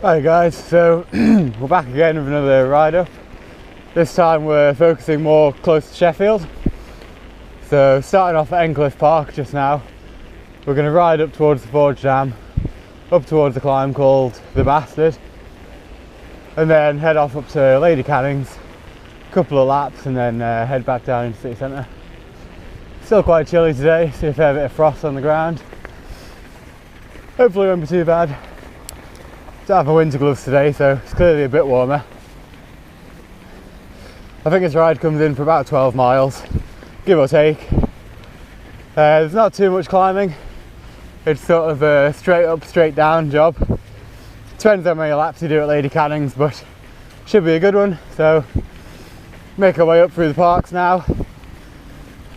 Hi guys, so we're back again with another ride up. This time we're focusing more close to Sheffield. So starting off at Endcliffe Park just now, we're going to ride up towards the Forge Dam, up towards a climb called the Bastard, and then head off up to Lady Cannings, a couple of laps, and then head back down into the city centre. Still quite chilly today, see a fair bit of frost on the ground. Hopefully it won't be too bad. Don't have my winter gloves today, so it's clearly a bit warmer. I think this ride comes in for about 12 miles, give or take. There's not too much climbing. It's sort of a straight up, straight down job. Depends how many laps you do at Lady Cannings, but should be a good one. So make our way up through the parks now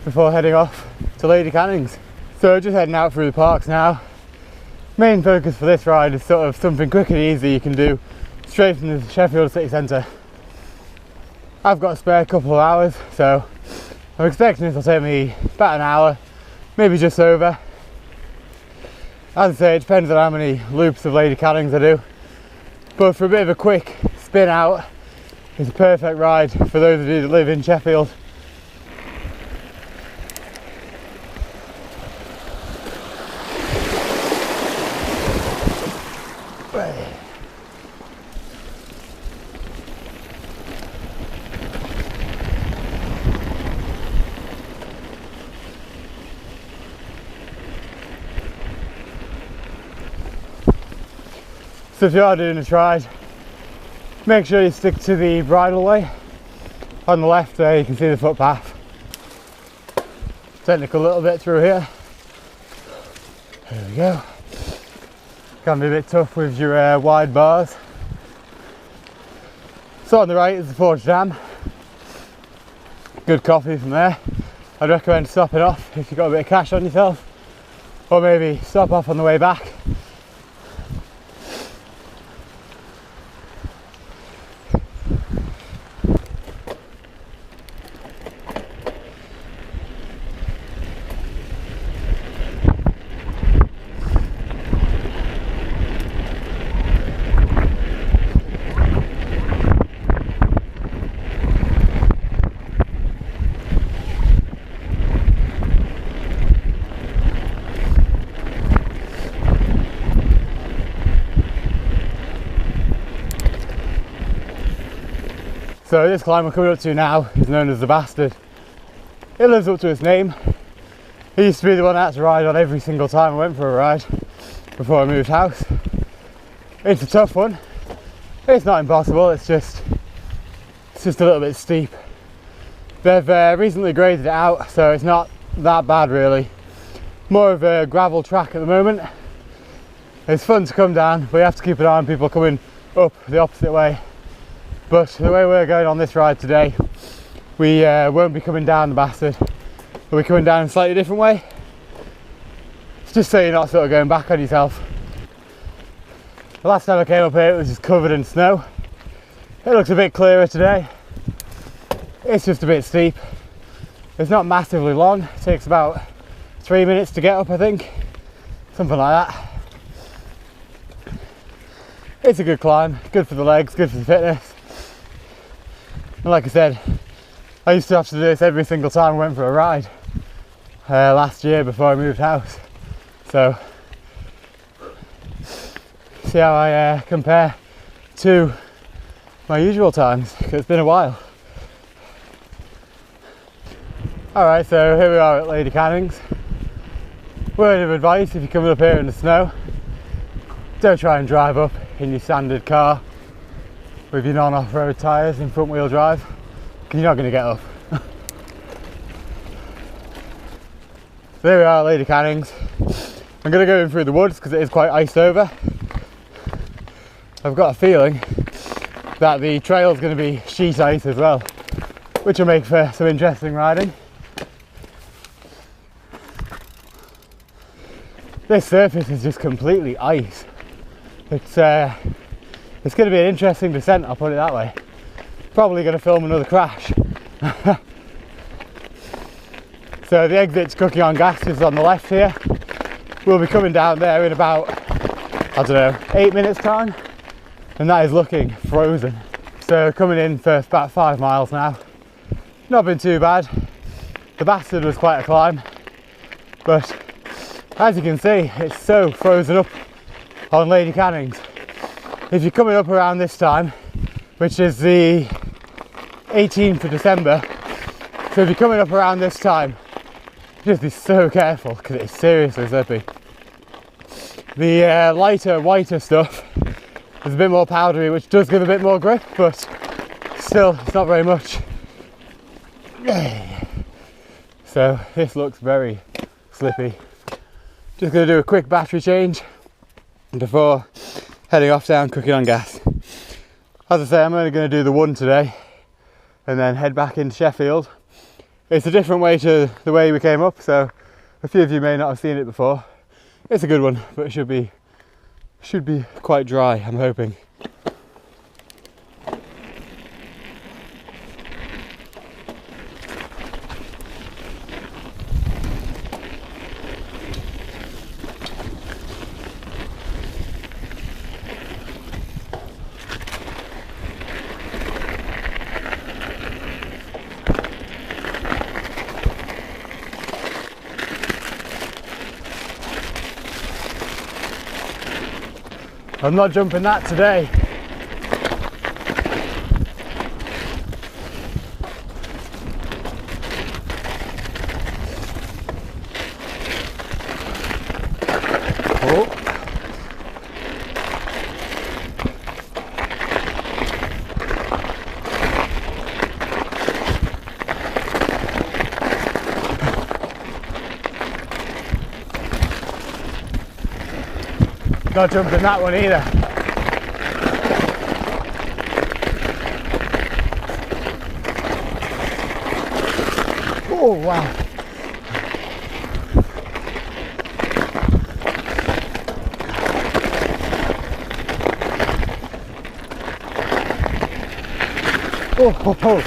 before heading off to Lady Cannings. So just heading out through the parks now. Main focus for this ride is sort of something quick and easy you can do straight from the Sheffield city centre. I've got a spare couple of hours, so I'm expecting this will take me about an hour, maybe just over. As I say, it depends on how many loops of Lady Cannings I do, but for a bit of a quick spin out, it's a perfect ride for those of you that live in Sheffield. So if you are doing this ride, make sure you stick to the bridleway. On the left there you can see the footpath. Technical little bit through here. There we go. Can be a bit tough with your wide bars. So on the right is the Forge Dam. Good coffee from there. I'd recommend stopping off if you've got a bit of cash on yourself, or maybe stop off on the way back. So this climb we're coming up to now is known as the Bastard. It lives up to its name. It used to be the one I had to ride on every single time I went for a ride before I moved house. It's a tough one. It's not impossible, it's just a little bit steep. They've recently graded it out, so it's not that bad really. More of a gravel track at the moment. It's fun to come down, but you have to keep an eye on people coming up the opposite way. But the way we're going on this ride today, we won't be coming down the Bastard. We'll be coming down a slightly different way. It's just so you're not sort of going back on yourself. The last time I came up here it was just covered in snow. It looks a bit clearer today. It's just a bit steep. It's not massively long. It takes about 3 minutes to get up, I think. Something like that. It's a good climb, good for the legs, good for the fitness. And like I said, I used to have to do this every single time I went for a ride last year before I moved house. So, see how I compare to my usual times, because it's been a while. Alright, so here we are at Lady Cannings. Word of advice if you're coming up here in the snow, don't try and drive up in your standard car with your non-off-road tyres in front wheel drive, because you're not going to get up. So there we are at Lady Cannings. I'm going to go in through the woods because it is quite iced over. I've got a feeling that the trail is going to be sheet ice as well, which will make for some interesting riding. This surface is just completely ice. It's going to be an interesting descent, I'll put it that way. Probably going to film another crash. So the exit's Cooking on Gas is on the left here. We'll be coming down there in about, I don't know, 8 minutes time. and that is looking frozen. So coming in for about 5 miles now, not been too bad. The bastard was quite a climb, but as you can see, it's so frozen up on Lady Cannings. If you're coming up around this time, which is the 18th of December, so if you're coming up around this time, just be so careful because it's seriously slippy. The lighter, whiter stuff is a bit more powdery, which does give a bit more grip, but still, it's not very much. So this looks very slippy. Just going to do a quick battery change before heading off down cooking on gas. As I say, I'm only going to do the one today and then head back into Sheffield. It's a different way to the way we came up, so a few of you may not have seen it before. It's a good one, but it should be quite dry, I'm hoping. I'm not jumping that today. Oh. Not jumping that one either. Oh wow. Oh.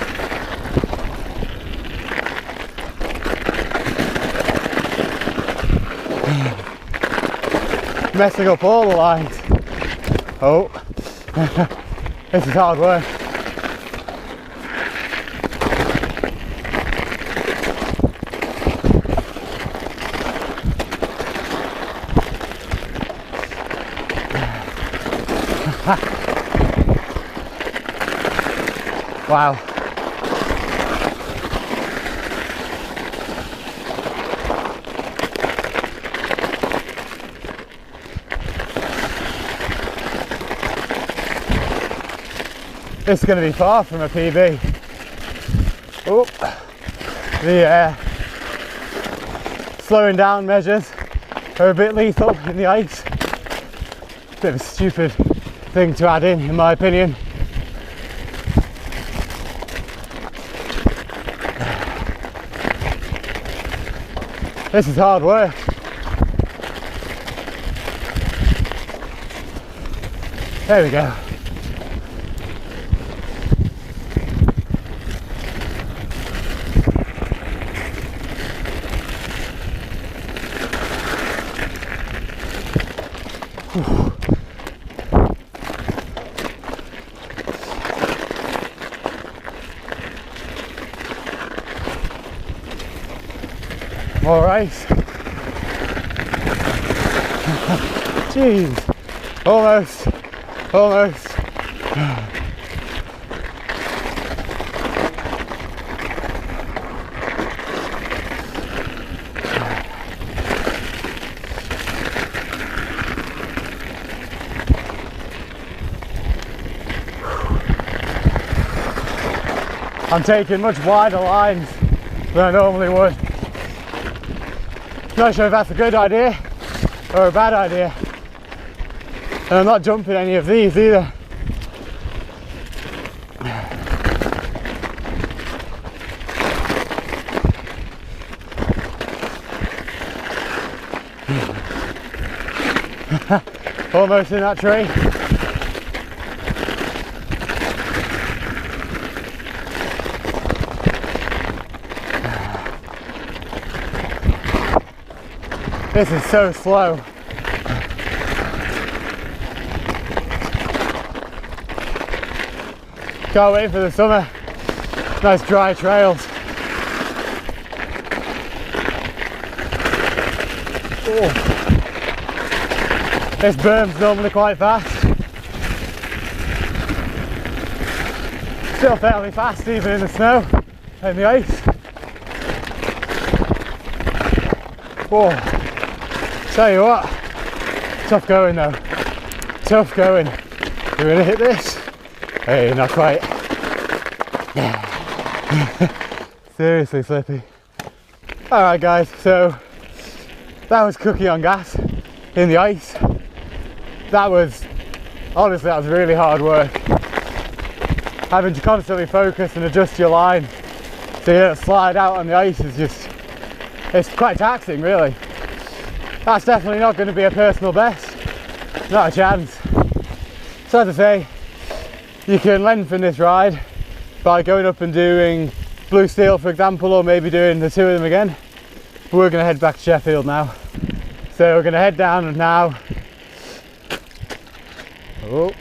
Messing up all the lines. Oh, this is hard work. Wow. This is going to be far from a PB. Oh, the slowing down measures are a bit lethal in the ice. Bit of a stupid thing to add in my opinion. This is hard work. There we go. All right. Jeez. Almost. I'm taking much wider lines than I normally would. Not sure if that's a good idea or a bad idea. And I'm not jumping any of these either. Almost in that tree. This is so slow. Can't wait for the summer. Nice dry trails. Oh. This berm's normally quite fast. Still fairly fast even in the snow and the ice. Whoa. Tell you what, tough going though. Tough going. You're gonna hit this? Hey, not quite. Seriously slippy. Alright guys, so that was cooking on gas in the ice. That was, honestly, that was really hard work. Having to constantly focus and adjust your line so you don't slide out on the ice is just, it's quite taxing really. That's definitely not going to be a personal best, not a chance. So as I say, you can lengthen this ride by going up and doing Blue Steel for example, or maybe doing the two of them again. But we're going to head back to Sheffield now. So we're going to head down now. Oh,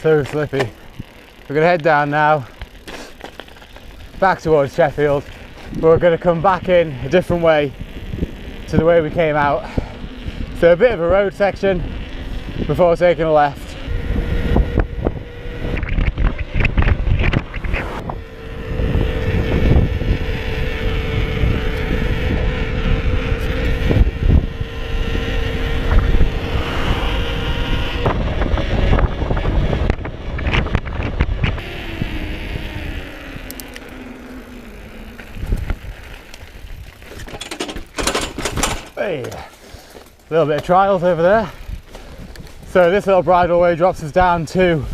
so slippy. We're going to head down now, back towards Sheffield. We're going to come back in a different way to the way we came out. So a bit of a road section before taking a left. Hey, a little bit of trials over there. So this little bridleway drops us down to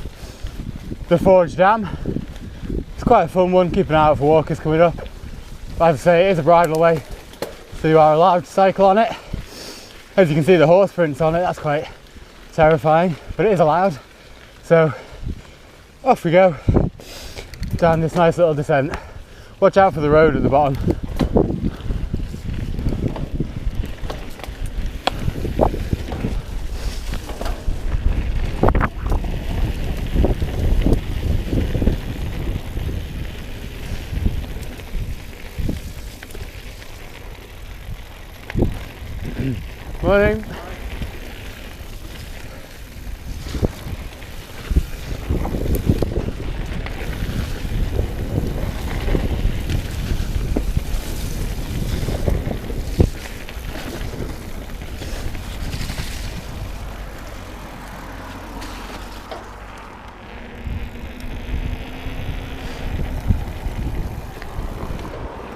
the Forge Dam. It's quite a fun one, keep an eye out for walkers coming up. But as I say, it is a bridleway, so you are allowed to cycle on it. As you can see the horse prints on it, that's quite terrifying, but it is allowed. So off we go down this nice little descent. Watch out for the road at the bottom. Morning.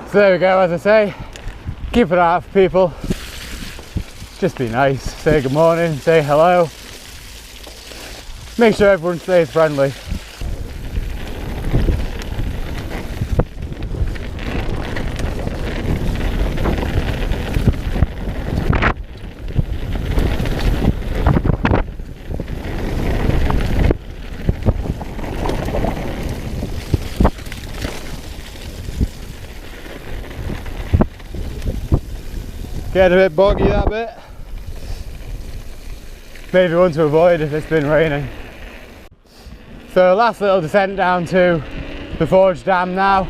So there we go, as I say, keep an eye out for people. Just be nice, say good morning, say hello. Make sure everyone stays friendly. Getting a bit boggy that bit. Maybe one to avoid if it's been raining. So last little descent down to the Forge Dam now.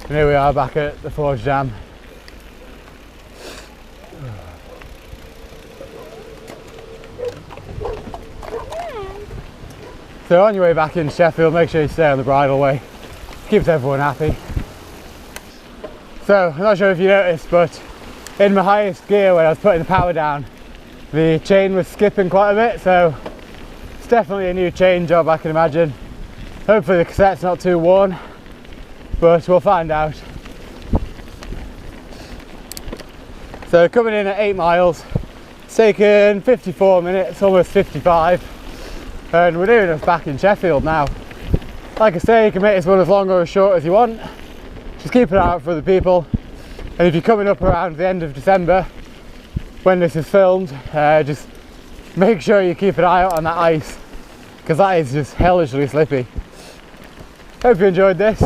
And here we are back at the Forge Dam. So on your way back in Sheffield, make sure you stay on the bridleway. Keeps everyone happy. So I'm not sure if you noticed, but in my highest gear when I was putting the power down, the chain was skipping quite a bit, so it's definitely a new chain job, I can imagine. Hopefully the cassette's not too worn, but we'll find out. So coming in at 8 miles, it's taken 54 minutes, almost 55, and we're doing us back in Sheffield now. Like I say, you can make this one as long or as short as you want. Just keep an eye out for the people, and if you're coming up around the end of December when this is filmed, just make sure you keep an eye out on that ice, because that is just hellishly slippy. Hope you enjoyed this.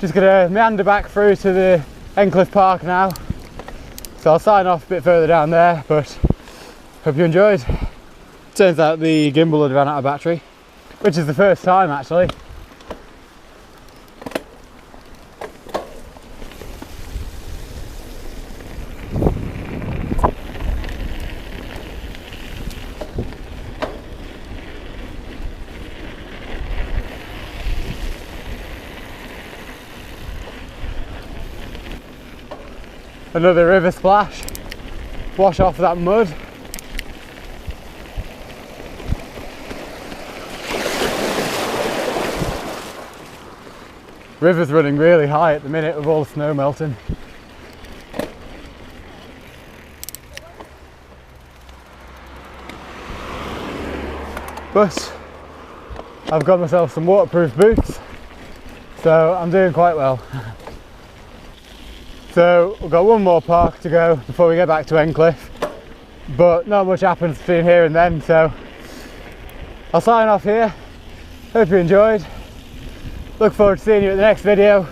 Just gonna meander back through to the Endcliffe Park now, so I'll sign off a bit further down there, but hope you enjoyed. Turns out the gimbal had run out of battery, which is the first time actually. Another river splash, wash off that mud. River's running really high at the minute with all the snow melting. But I've got myself some waterproof boots, so I'm doing quite well. So we've got one more park to go before we get back to Endcliffe, but not much happens between here and then, so I'll sign off here. Hope you enjoyed. Look forward to seeing you at the next video.